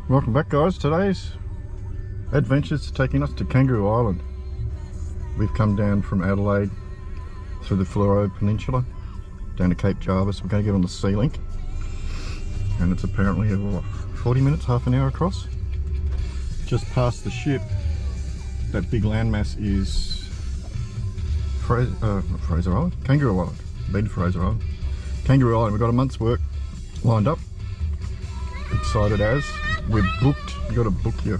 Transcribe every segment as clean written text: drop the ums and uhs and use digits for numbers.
Welcome back, guys. Today's adventure's taking us to Kangaroo Island. We've come down from Adelaide through the Floro Peninsula down to Cape Jarvis. We're going to get on the seaalink, and it's apparently 40 minutes, half an hour across. Just past the ship, that big landmass is Fraser Island? Kangaroo Island. Been to Fraser Island. Kangaroo Island. We've got a month's work lined up. Excited as. We've booked, you got to book your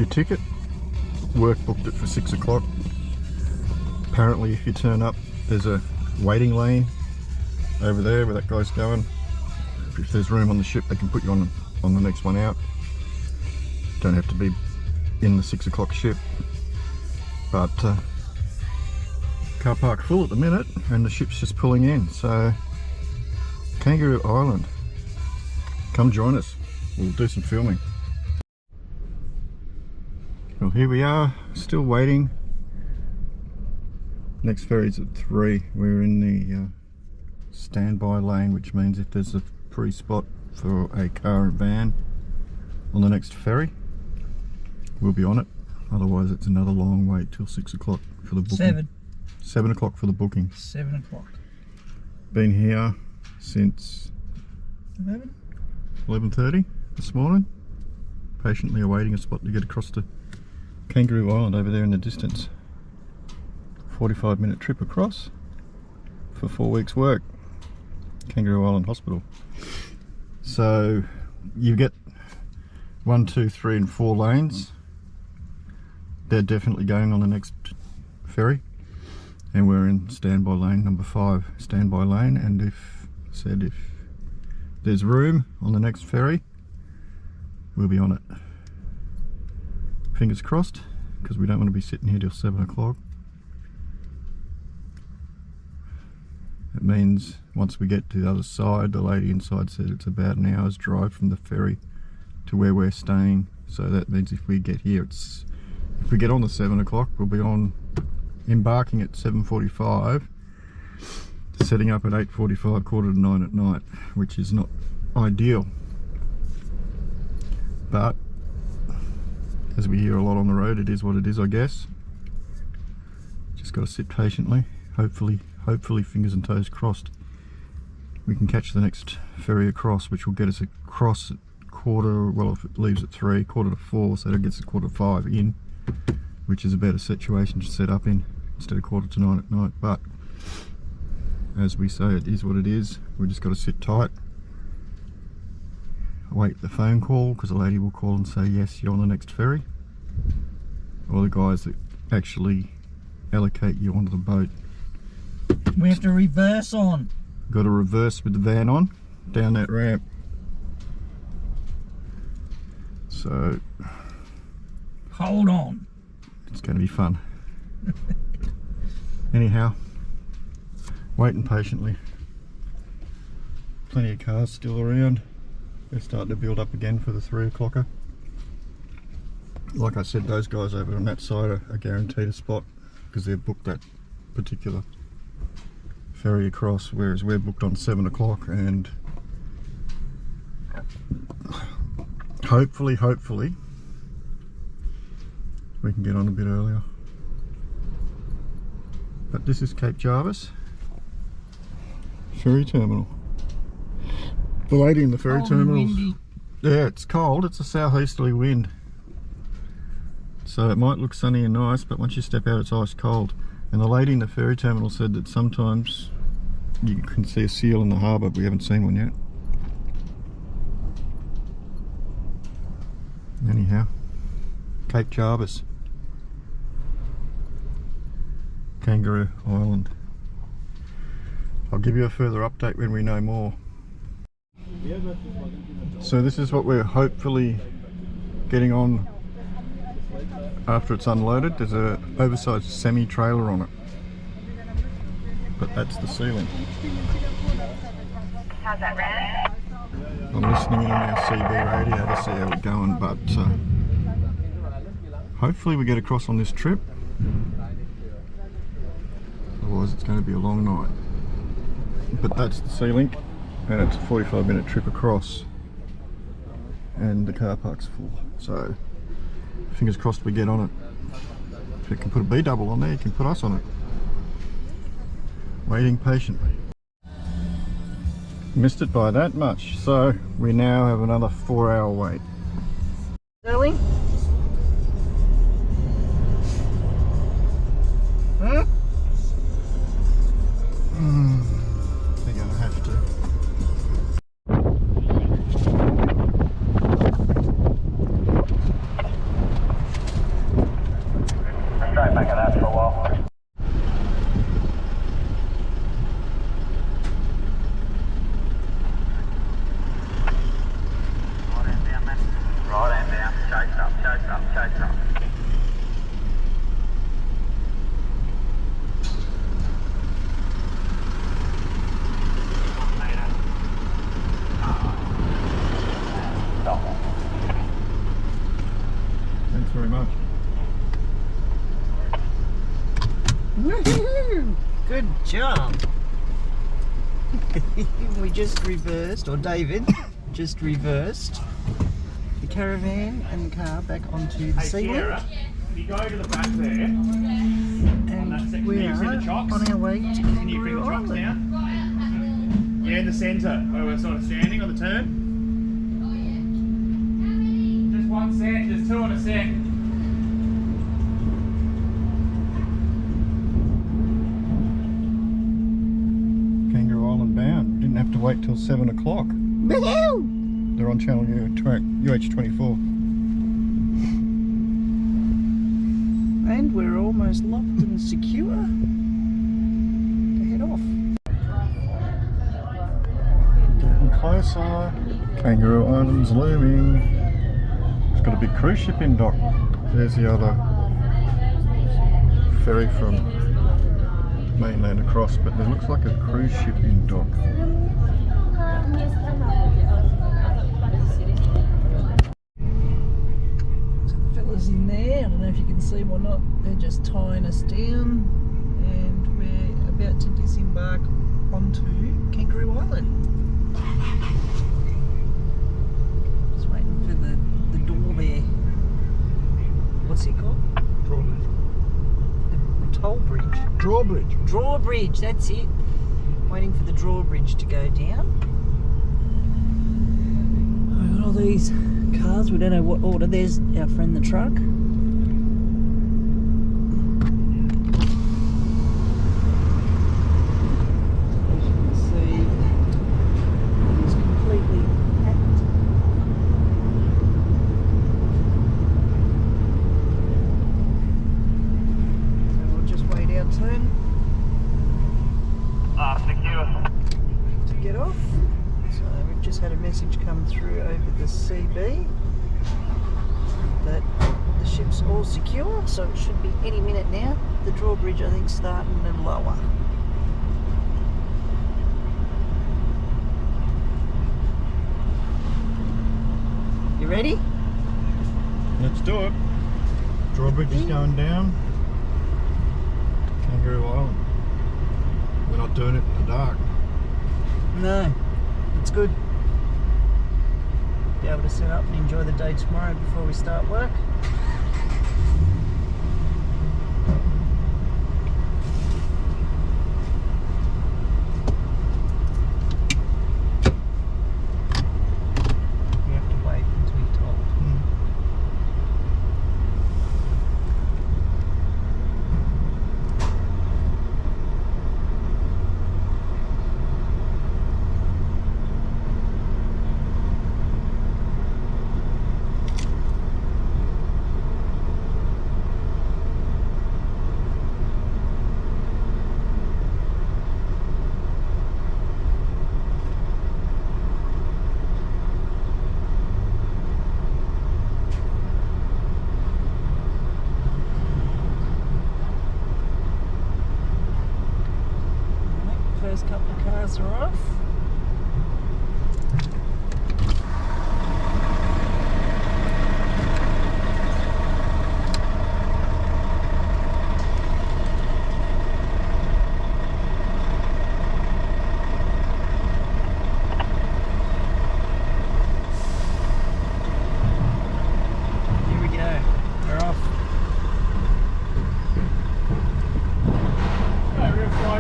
ticket. Work booked it for 6 o'clock. Apparently if you turn up, there's a waiting lane over there where that guy's going. If there's room on the ship, they can put you on the next one out. Don't have to be in the 6 o'clock ship. But car park full at the minute and the ship's just pulling in. So Kangaroo Island, come join us. We'll do some filming. Well, here we are, still waiting. Next ferry's at 3. We're in the standby lane, which means if there's a free spot for a car and van on the next ferry, we'll be on it. Otherwise it's another long wait till 6 o'clock for the booking. 7 o'clock for the booking. 7 o'clock. Been here since 11:30 this morning, patiently awaiting a spot to get across to Kangaroo Island over there in the distance. 45-minute trip across for 4 weeks work. Kangaroo Island Hospital. So you get 1, 2, 3 and 4 lanes. They're definitely going on the next ferry, and we're in standby lane number 5, standby lane. And if there's room on the next ferry, we'll be on it. Fingers crossed, because we don't want to be sitting here till 7 o'clock. It means once we get to the other side, the lady inside said it's about an hour's drive from the ferry to where we're staying. So that means if we get here, if we get on the 7 o'clock, we'll be embarking at 7:45, setting up at 8:45, 8:45 at night, which is not ideal. But as we hear a lot on the road, it is what it is, I guess. Just got to sit patiently. Hopefully, fingers and toes crossed, we can catch the next ferry across, which will get us across at if it leaves at 3, 3:45, so that gets us 4:45 in, which is a better situation to set up in instead of 8:45 at night. But as we say, it is what it is. We just got to sit tight, wait the phone call, because the lady will call and say yes, you're on the next ferry, or the guys that actually allocate you onto the boat. We have to reverse on. Got to reverse with the van on down that ramp. So hold on, it's going to be fun. Anyhow, waiting patiently. Plenty of cars still around. They're starting to build up again for the 3 o'clocker. Like I said, those guys over on that side are guaranteed a spot because they've booked that particular ferry across, whereas we're booked on 7 o'clock, and hopefully we can get on a bit earlier. But this is Cape Jarvis ferry terminal. The lady in the ferry terminal, yeah, it's cold. It's a southeasterly wind, so it might look sunny and nice, but once you step out it's ice cold. And the lady in the ferry terminal said that sometimes you can see a seal in the harbour, but we haven't seen one yet. Anyhow, Cape Jarvis, Kangaroo Island. I'll give you a further update when we know more. So this is what we're hopefully getting on after it's unloaded. There's a oversized semi-trailer on it, but that's the seaalink. How's that, Red? I'm listening in on our CB radio to see how we're going, but hopefully we get across on this trip. Otherwise it's going to be a long night. But that's the seaalink, and it's a 45-minute trip across. and the car park's full. So fingers crossed we get on it. If you can put a B double on there, you can put us on it. Waiting patiently. Missed it by that much, so we now have another 4-hour wait. Seaalink? Huh? They're gonna have to. Straight back at that for a while. Right hand down, man. Right hand down. Chase up, chase up, chase up. Thanks very much. Woohoo! Good job. We just reversed, or David just reversed the caravan and the car back onto the seaalink. If you go to the back there, And we are on our way to can you bring Kangaroo the chocks Island. down? Yeah, in the centre, where we're sort of standing on the turn. Just one set, just two on a set. Kangaroo Island bound. Didn't have to wait till 7 o'clock. They're on channel UH24. And we're almost locked and secure to head off. Getting closer. Kangaroo Island's looming. It's got a big cruise ship in dock. There's the other ferry from mainland across, but there looks like a cruise ship in dock. So the fellas in there, I don't know if you can see them or not, they're just tying us down and we're about to disembark onto Kangaroo Island. Just waiting for the door there. What's it called? Drawbridge. The toll bridge. Drawbridge. Drawbridge, that's it. Waiting for the drawbridge to go down. We've got all these cars, we don't know what order. There's our friend the truck. As you can see, it is completely packed. So we'll just wait our turn Secure. to get off. So we've just had a message come through over the CB that the ship's all secure, so it should be any minute now. The drawbridge, I think, starting a little lower. You ready? Let's do it. Drawbridge is going down. Kangaroo Island. We're not doing it in the dark. No, it's good. Be able to set up and enjoy the day tomorrow before we start work. We have to wait until you're told. First couple of cars are off.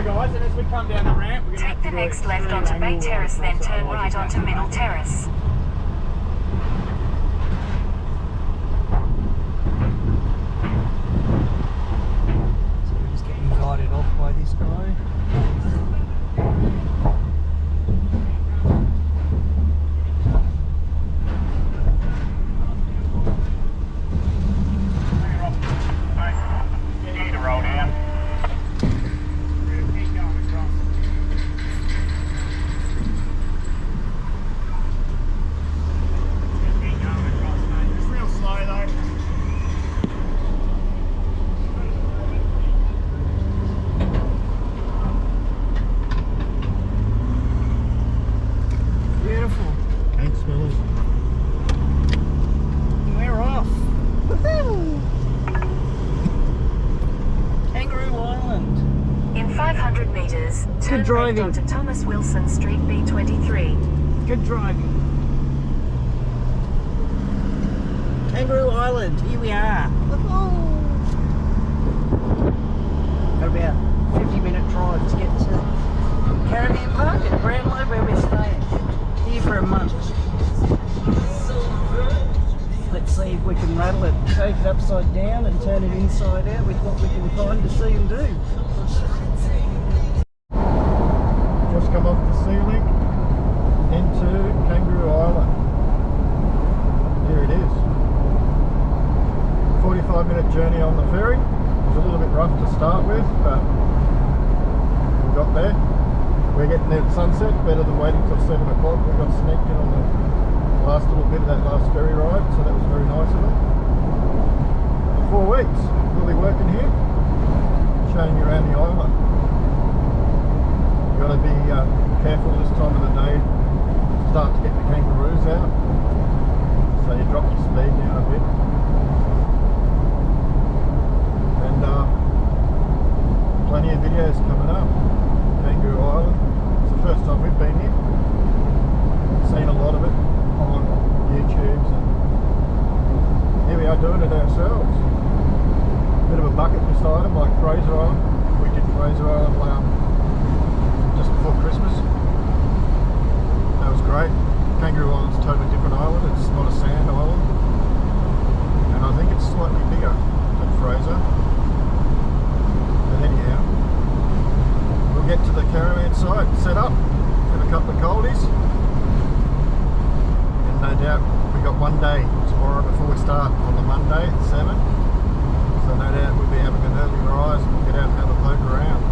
go, guys, and as we come down the ramp, we're going to Take the next left onto Bay Terrace, then turn right onto Middle Terrace. So we're just getting guided off by this guy. We're off. Woohoo! Kangaroo Island. In 500 metres, turn left driving. onto Thomas Wilson Street B23. Good driving. Kangaroo Island, here we are. Woohoo! Got about 50-minute drive to get to Caravan Park at Brownlow where we're staying. Here for a month. Let's see if we can rattle it, take it upside down and turn it inside out with what we can find to see and do. Just come off the seaalink into Kangaroo Island. Here it is. 45-minute journey on the ferry. It was a little bit rough to start with, but we got there. We're getting there at sunset, better than waiting till 7 o'clock. We got sneaked in on the last little bit of that last ferry ride, so that was very nice of them. 4 weeks we'll be working here, showing you around the island. You've got to be careful this time of the day. Start to get the kangaroos out, so you drop your speed down a bit. And plenty of videos coming up. Kangaroo Island. It's the first time we've been here. Seen a lot of it on YouTubes, and here we are doing it ourselves. Bit of a bucket list item like Fraser Island. We did Fraser Island just before Christmas. That was great. Kangaroo Island's a totally different island. It's not a sand island, and I think it's slightly bigger than Fraser. But anyhow, we'll get to the caravan site, set up, have a couple of coldies. No doubt we got one day tomorrow before we start on the Monday at 7, so no doubt we'll be having an early rise and we'll get out and have a poke around.